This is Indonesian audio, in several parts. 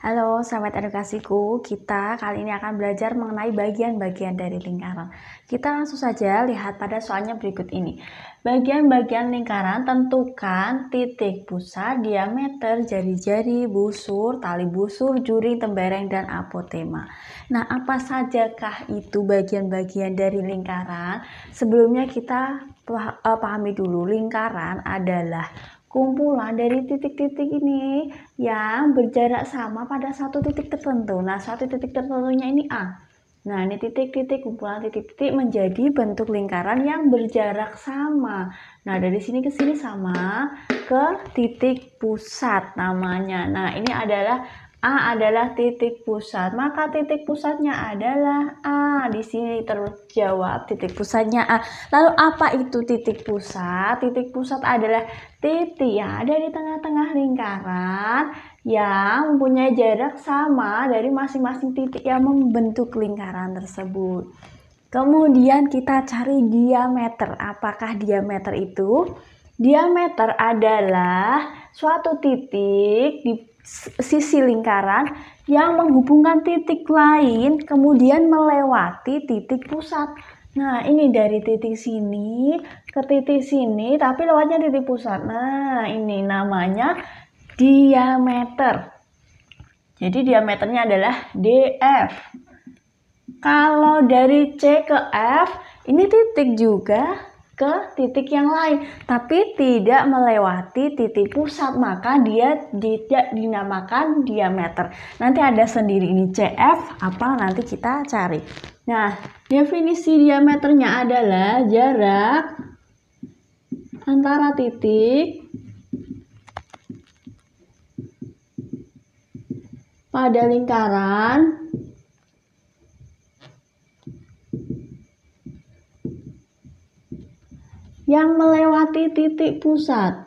Halo, sahabat edukasiku. Kita kali ini akan belajar mengenai bagian-bagian dari lingkaran. Kita langsung saja lihat pada soalnya berikut ini. Bagian-bagian lingkaran tentukan titik pusat, diameter, jari-jari, busur, tali busur, juri, tembereng, dan apotema. Nah, apa sajakah itu bagian-bagian dari lingkaran? Sebelumnya kita pahami dulu, lingkaran adalah kumpulan dari titik-titik ini yang berjarak sama pada satu titik tertentu. Nah, satu titik tertentunya ini A. Nah, ini titik-titik, kumpulan titik-titik menjadi bentuk lingkaran yang berjarak sama. Nah, dari sini ke sini sama, ke titik pusat namanya. Nah, ini adalah A adalah titik pusat, maka titik pusatnya adalah A. Di sini terjawab titik pusatnya A. Lalu apa itu titik pusat? Titik pusat adalah titik yang ada di tengah-tengah lingkaran yang mempunyai jarak sama dari masing-masing titik yang membentuk lingkaran tersebut. Kemudian kita cari diameter. Apakah diameter itu? Diameter adalah suatu titik di sisi lingkaran yang menghubungkan titik lain kemudian melewati titik pusat. Nah, ini dari titik sini ke titik sini tapi lewatnya titik pusat. Nah, ini namanya diameter. Jadi diameternya adalah DF. Kalau dari C ke F, ini titik juga ke titik yang lain, tapi tidak melewati titik pusat, maka dia tidak dinamakan diameter. Nanti ada sendiri ini CF, apa nanti kita cari. Nah, definisi diameternya adalah jarak antara titik pada lingkaran yang melewati titik pusat.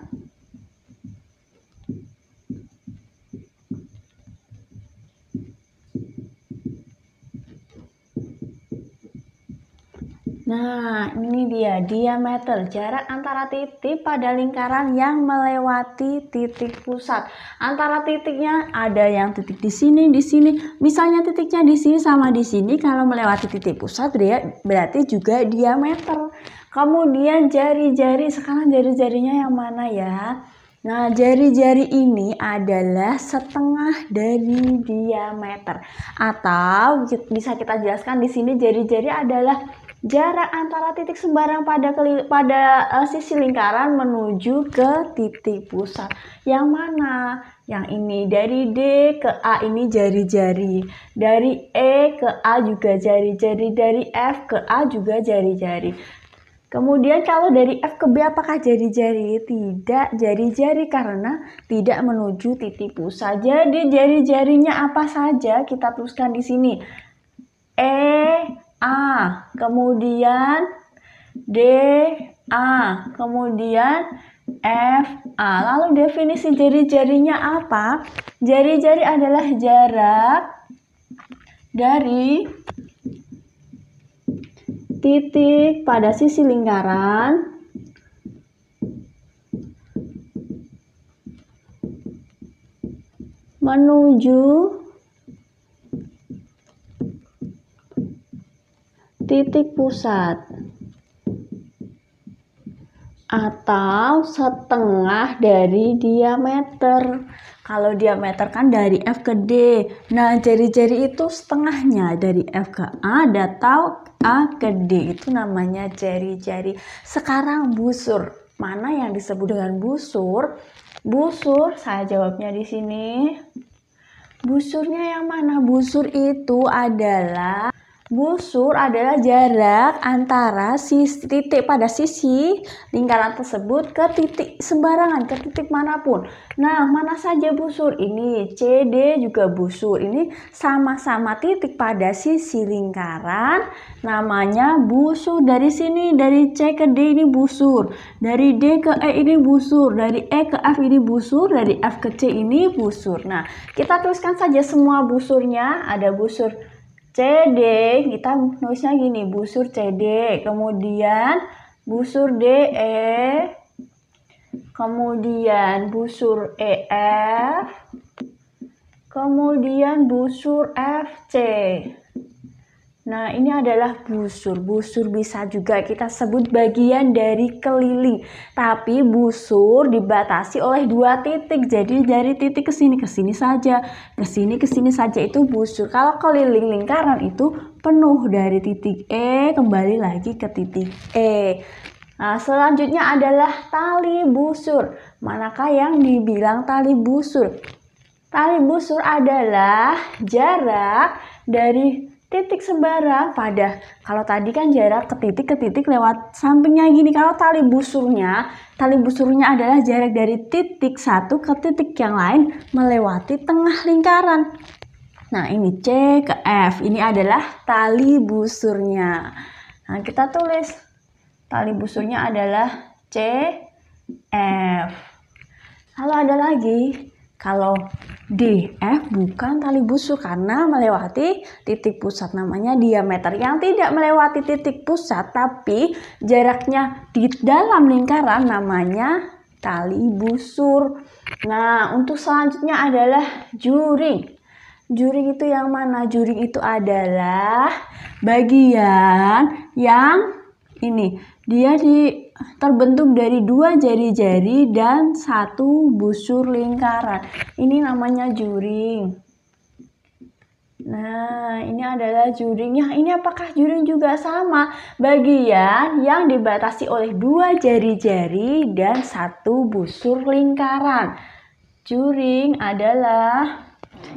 Nah, ini dia diameter, jarak antara titik pada lingkaran yang melewati titik pusat. Antara titiknya ada yang titik di sini, di sini. Misalnya titiknya di sini sama di sini, kalau melewati titik pusat berarti juga diameter. Kemudian jari-jari, sekarang jari-jarinya yang mana ya? Nah, jari-jari ini adalah setengah dari diameter. Atau bisa kita jelaskan di sini jari-jari adalah jarak antara titik sembarang pada sisi lingkaran menuju ke titik pusat. Yang mana? Yang ini dari D ke A ini jari-jari. Dari E ke A juga jari-jari. Dari F ke A juga jari-jari. Kemudian kalau dari F ke B apakah jari-jari? Tidak jari-jari karena tidak menuju titik pusat. Jadi jari-jarinya apa saja kita tuliskan di sini. E, A, kemudian D, A, kemudian F, A. Lalu definisi jari-jarinya apa? Jari-jari adalah jarak dari titik pada sisi lingkaran menuju titik pusat atau setengah dari diameter. Kalau diameter kan dari F ke D. Nah, jari-jari itu setengahnya dari F ke A atau A ke D. Itu namanya jari-jari. Sekarang busur. Mana yang disebut dengan busur? Busur, saya jawabnya di sini. Busurnya yang mana? Busur adalah jarak antara titik pada sisi lingkaran tersebut ke titik sembarangan, ke titik manapun. Nah, mana saja busur ini? C, D juga busur. Ini sama-sama titik pada sisi lingkaran, namanya busur. Dari sini, dari C ke D ini busur. Dari D ke E ini busur. Dari E ke F ini busur. Dari F ke C ini busur. Nah, kita tuliskan saja semua busurnya. Ada busur CD, kita nulisnya gini, busur CD, kemudian busur DE, kemudian busur EF, Kemudian busur FC. Nah, ini adalah busur. Busur bisa juga kita sebut bagian dari keliling. Tapi busur dibatasi oleh 2 titik. Jadi dari titik ke sini saja. Ke sini saja itu busur. Kalau keliling lingkaran itu penuh dari titik E kembali lagi ke titik E. Nah, selanjutnya adalah tali busur. Manakah yang dibilang tali busur? Tali busur adalah jarak dari titik sembarang kalau tadi kan jarak ke titik lewat sampingnya gini. Kalau tali busurnya adalah jarak dari titik satu ke titik yang lain melewati tengah lingkaran. Nah, ini C ke F. Ini adalah tali busurnya. Nah, kita tulis tali busurnya adalah C, F. Lalu ada lagi, kalau DF bukan tali busur karena melewati titik pusat, namanya diameter. Yang tidak melewati titik pusat tapi jaraknya di dalam lingkaran namanya tali busur. Nah, untuk selanjutnya adalah juring. Juring itu yang mana? Juring itu adalah bagian yang ini. Dia terbentuk dari 2 jari-jari dan 1 busur lingkaran. Ini namanya juring. Nah, ini adalah juringnya. Ini apakah juring juga sama? Bagian yang dibatasi oleh 2 jari-jari dan 1 busur lingkaran. Juring adalah,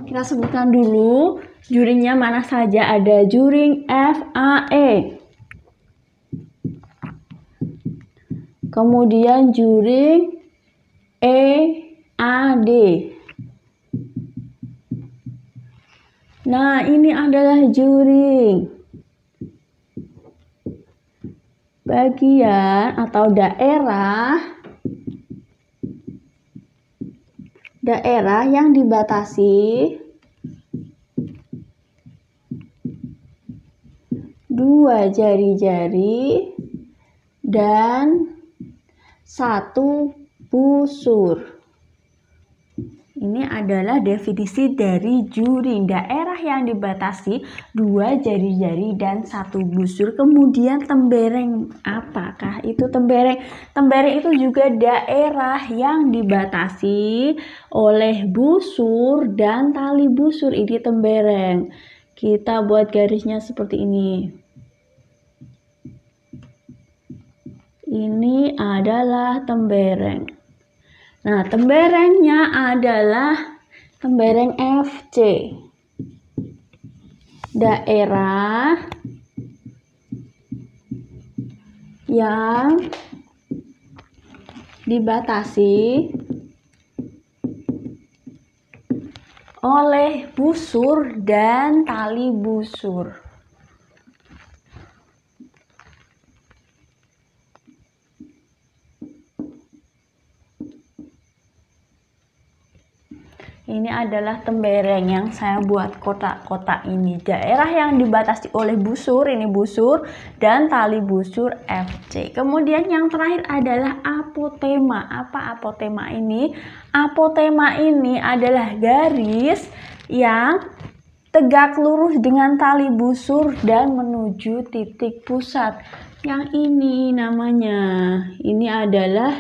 kita sebutkan dulu juringnya mana saja. Ada juring FAE. Kemudian juring EAD. Nah, ini adalah juring bagian atau daerah yang dibatasi 2 jari-jari dan 1 busur. Ini adalah definisi dari juring. Daerah yang dibatasi 2 jari-jari dan 1 busur. Kemudian tembereng. Apakah itu tembereng? Tembereng itu juga daerah yang dibatasi oleh busur dan tali busur. Ini tembereng. Kita buat garisnya seperti ini. Ini adalah tembereng. Nah, temberengnya adalah tembereng FC. Daerah yang dibatasi oleh busur dan tali busur. Ini adalah tembereng yang saya buat kotak-kotak ini. Daerah yang dibatasi oleh busur, ini busur, dan tali busur FC. Kemudian yang terakhir adalah apotema. Apa apotema ini? Apotema ini adalah garis yang tegak lurus dengan tali busur dan menuju titik pusat. Yang ini namanya, ini adalah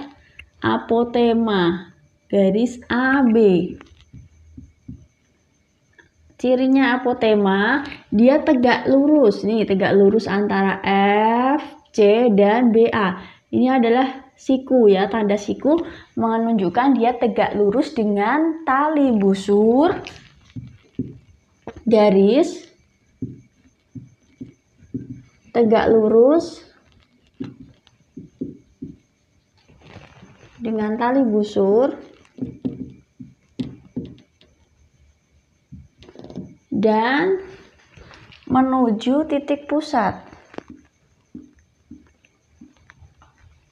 apotema, garis AB. Cirinya apotema, dia tegak lurus. Nih, tegak lurus antara F, C, dan BA. Ini adalah siku ya, tanda siku menunjukkan dia tegak lurus dengan tali busur, garis tegak lurus dengan tali busur dan menuju titik pusat.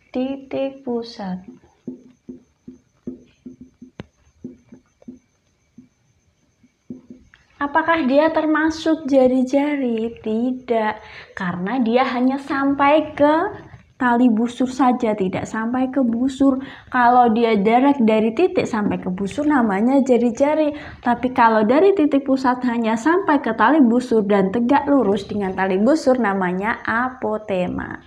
Titik pusat. Apakah dia termasuk jari-jari? Tidak, karena dia hanya sampai ke tali busur saja, tidak sampai ke busur. Kalau dia direct dari titik sampai ke busur namanya jari-jari. Tapi kalau dari titik pusat hanya sampai ke tali busur dan tegak lurus dengan tali busur namanya apotema.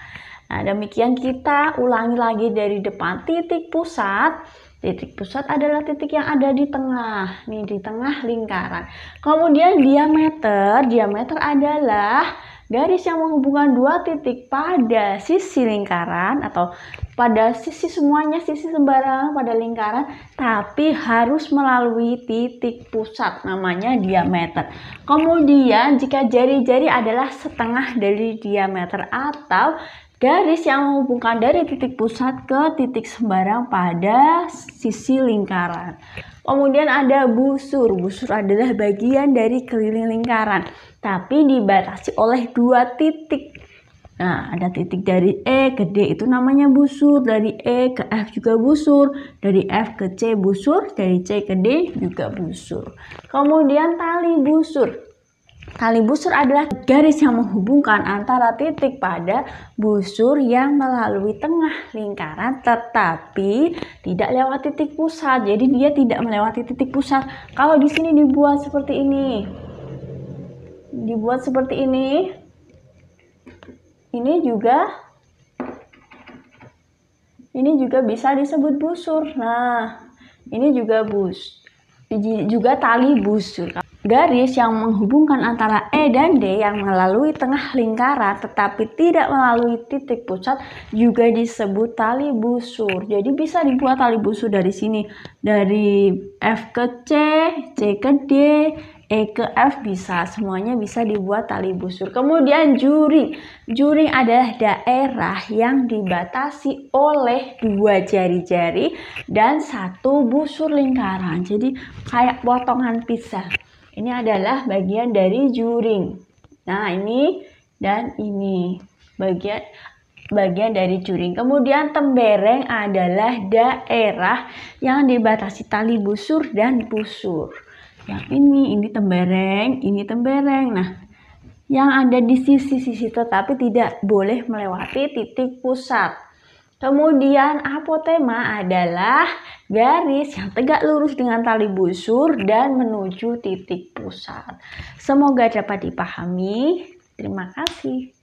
Nah, demikian kita ulangi lagi dari depan. Titik pusat. Titik pusat adalah titik yang ada di tengah, nih di tengah lingkaran. Kemudian diameter adalah garis yang menghubungkan dua titik pada sisi lingkaran atau pada sisi semuanya, sisi sembarangan pada lingkaran, tapi harus melalui titik pusat, namanya diameter. Kemudian jika jari-jari adalah setengah dari diameter atau garis yang menghubungkan dari titik pusat ke titik sembarang pada sisi lingkaran. Kemudian ada busur. Busur adalah bagian dari keliling lingkaran, tapi dibatasi oleh dua titik. Nah, ada titik dari E ke D itu namanya busur, dari E ke F juga busur, dari F ke C busur, dari C ke D juga busur. Kemudian tali busur. Tali busur adalah garis yang menghubungkan antara titik pada busur yang melalui tengah lingkaran tetapi tidak lewat titik pusat. Jadi dia tidak melewati titik pusat. Kalau di sini dibuat seperti ini. Dibuat seperti ini. Ini juga bisa disebut busur. Nah, ini juga tali busur. Garis yang menghubungkan antara E dan D yang melalui tengah lingkaran tetapi tidak melalui titik pusat juga disebut tali busur. Jadi bisa dibuat tali busur dari sini, dari F ke C, C ke D, E ke F bisa, semuanya bisa dibuat tali busur. Kemudian juring. Juring adalah daerah yang dibatasi oleh dua jari-jari dan satu busur lingkaran. Jadi kayak potongan pizza. Ini adalah bagian dari juring. Nah, ini dan ini bagian dari juring. Kemudian tembereng adalah daerah yang dibatasi tali busur dan busur. Yang ini tembereng, ini tembereng. Nah, yang ada di sisi-sisi tetapi tidak boleh melewati titik pusat. Kemudian apotema adalah garis yang tegak lurus dengan tali busur dan menuju titik pusat. Semoga dapat dipahami. Terima kasih.